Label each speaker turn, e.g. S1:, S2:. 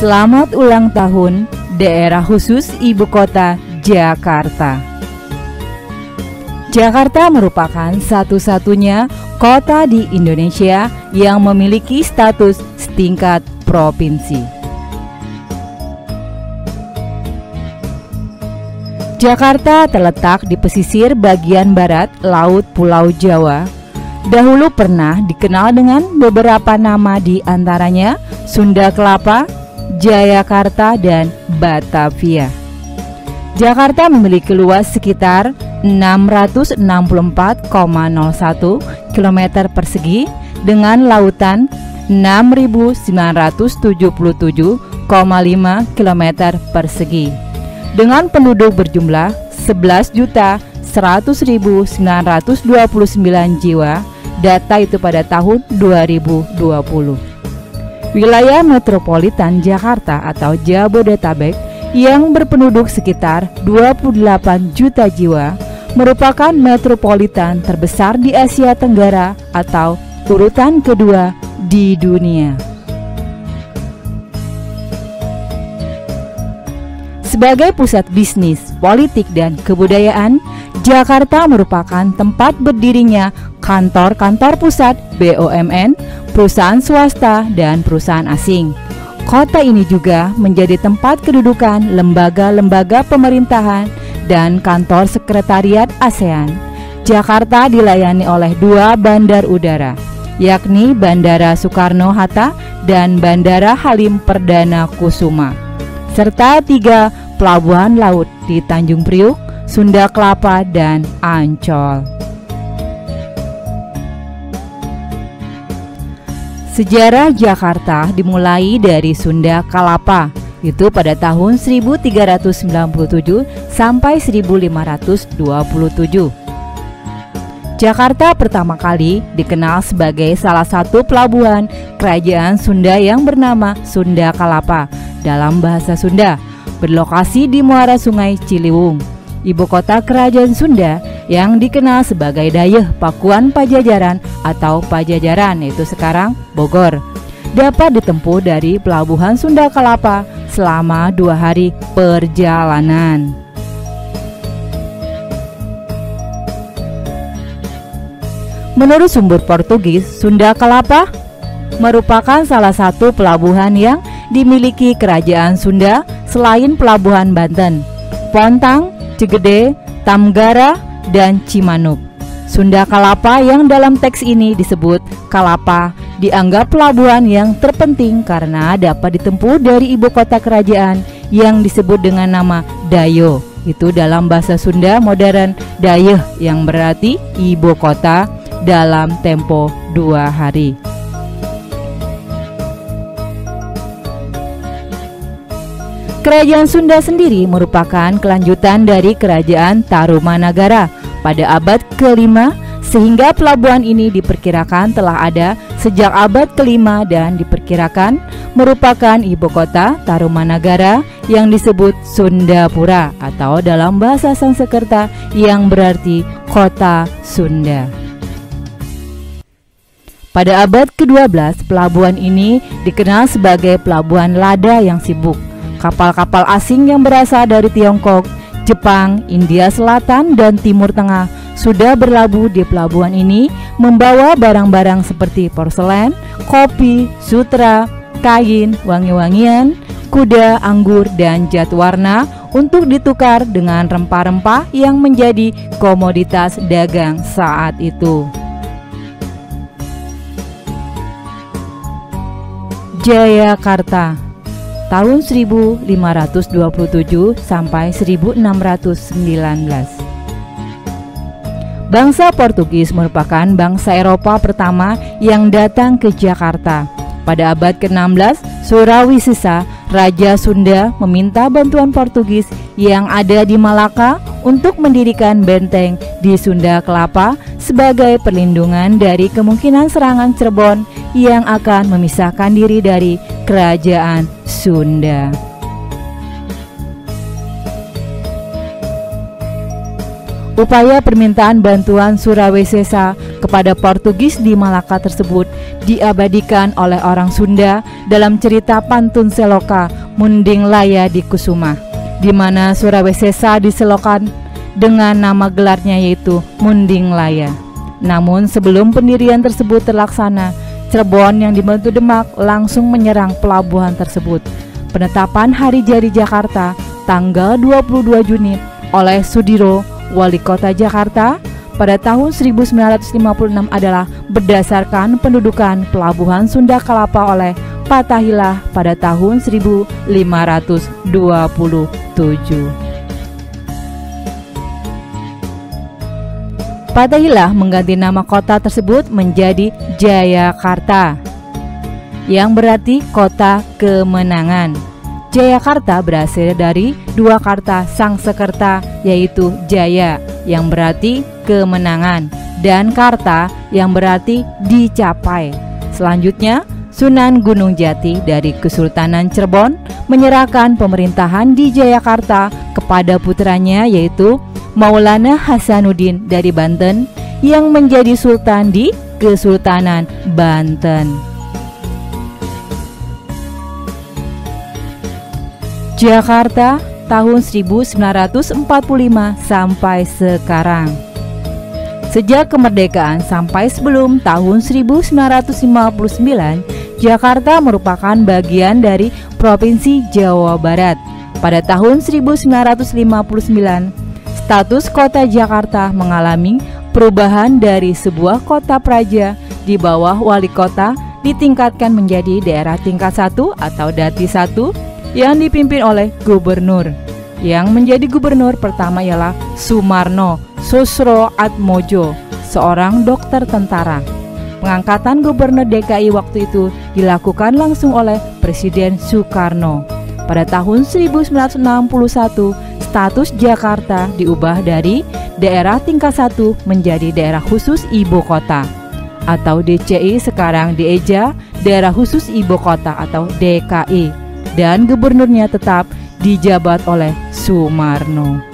S1: Selamat ulang tahun Daerah Khusus Ibu Kota Jakarta. Jakarta merupakan satu-satunya kota di Indonesia yang memiliki status setingkat provinsi. Jakarta terletak di pesisir bagian barat Laut Pulau Jawa. Dahulu pernah dikenal dengan beberapa nama, di antaranya Sunda Kelapa, Jayakarta, dan Batavia. Jakarta memiliki luas sekitar 664,01 km persegi dengan lautan 6.977,5 km persegi. Dengan penduduk berjumlah 11.100.929 jiwa, data itu pada tahun 2020. Wilayah metropolitan Jakarta atau Jabodetabek yang berpenduduk sekitar 28 juta jiwa merupakan metropolitan terbesar di Asia Tenggara atau urutan kedua di dunia. Sebagai pusat bisnis, politik, dan kebudayaan, Jakarta merupakan tempat berdirinya kantor-kantor pusat BUMN, perusahaan swasta, dan perusahaan asing. Kota ini juga menjadi tempat kedudukan lembaga-lembaga pemerintahan dan kantor sekretariat ASEAN. Jakarta dilayani oleh 2 bandar udara, yakni Bandara Soekarno-Hatta dan Bandara Halim Perdana Kusuma, serta 3 pelabuhan laut di Tanjung Priuk, Sunda Kelapa, dan Ancol. Sejarah Jakarta dimulai dari Sunda Kelapa, itu pada tahun 1397 sampai 1527. Jakarta pertama kali dikenal sebagai salah satu pelabuhan kerajaan Sunda yang bernama Sunda Kelapa dalam bahasa Sunda, berlokasi di muara Sungai Ciliwung. Ibu kota kerajaan Sunda yang dikenal sebagai Dayeuh Pakuan Pajajaran atau Pajajaran, yaitu sekarang Bogor, dapat ditempuh dari pelabuhan Sunda Kelapa selama 2 hari perjalanan. Menurut sumber Portugis, Sunda Kelapa merupakan salah satu pelabuhan yang dimiliki kerajaan Sunda selain pelabuhan Banten, Pontang, Cigede, Tamgara, dan Cimanuk. Sunda Kelapa yang dalam teks ini disebut Kelapa dianggap pelabuhan yang terpenting karena dapat ditempuh dari ibu kota kerajaan yang disebut dengan nama Dayo. Itu dalam bahasa Sunda modern Dayeuh yang berarti ibu kota dalam tempo 2 hari. Kerajaan Sunda sendiri merupakan kelanjutan dari Kerajaan Tarumanagara pada abad ke-5, sehingga pelabuhan ini diperkirakan telah ada sejak abad ke-5 dan diperkirakan merupakan ibu kota Tarumanagara yang disebut Sundapura atau dalam bahasa Sanskerta yang berarti kota Sunda. Pada abad ke-12, pelabuhan ini dikenal sebagai pelabuhan lada yang sibuk. Kapal-kapal asing yang berasal dari Tiongkok, Jepang, India Selatan, dan Timur Tengah sudah berlabuh di pelabuhan ini membawa barang-barang seperti porselen, kopi, sutra, kain, wangi-wangian, kuda, anggur, dan cat warna untuk ditukar dengan rempah-rempah yang menjadi komoditas dagang saat itu. Jayakarta tahun 1527 sampai 1619. Bangsa Portugis merupakan bangsa Eropa pertama yang datang ke Jakarta. Pada abad ke-16, Surawisesa, Raja Sunda, meminta bantuan Portugis yang ada di Malaka untuk mendirikan benteng di Sunda Kelapa sebagai perlindungan dari kemungkinan serangan Cirebon yang akan memisahkan diri dari Kerajaan Sunda. Upaya permintaan bantuan Surawisesa kepada Portugis di Malaka tersebut diabadikan oleh orang Sunda dalam cerita pantun seloka Munding Laya di Kusuma, di mana Surawisesa diselokan dengan nama gelarnya yaitu Munding Laya. Namun sebelum pendirian tersebut terlaksana, Cirebon yang dibantu Demak langsung menyerang pelabuhan tersebut. Penetapan Hari Jadi Jakarta tanggal 22 Juni oleh Sudiro, Wali Kota Jakarta, pada tahun 1956 adalah berdasarkan pendudukan Pelabuhan Sunda Kelapa oleh Fathaillah pada tahun 1527. Fathaillah mengganti nama kota tersebut menjadi Jayakarta, yang berarti kota kemenangan. Jayakarta berasal dari dua kata Sangsekerta, yaitu Jaya yang berarti kemenangan dan Karta yang berarti dicapai. Selanjutnya, Sunan Gunung Jati dari Kesultanan Cirebon menyerahkan pemerintahan di Jayakarta kepada putranya yaitu Maulana Hasanuddin dari Banten yang menjadi sultan di Kesultanan Banten. Jakarta tahun 1945 sampai sekarang. Sejak kemerdekaan sampai sebelum tahun 1959, Jakarta merupakan bagian dari Provinsi Jawa Barat. Pada tahun 1959, status kota Jakarta mengalami perubahan dari sebuah kota praja di bawah wali kota ditingkatkan menjadi daerah tingkat 1 atau Dati 1 yang dipimpin oleh gubernur. Yang menjadi gubernur pertama ialah Sumarno Susroatmojo, seorang dokter tentara. Pengangkatan gubernur DKI waktu itu dilakukan langsung oleh Presiden Soekarno. Pada tahun 1961, status Jakarta diubah dari daerah tingkat 1 menjadi daerah khusus ibu kota atau DCI, sekarang dieja daerah khusus ibu kota atau DKI, dan gubernurnya tetap dijabat oleh Sumarno.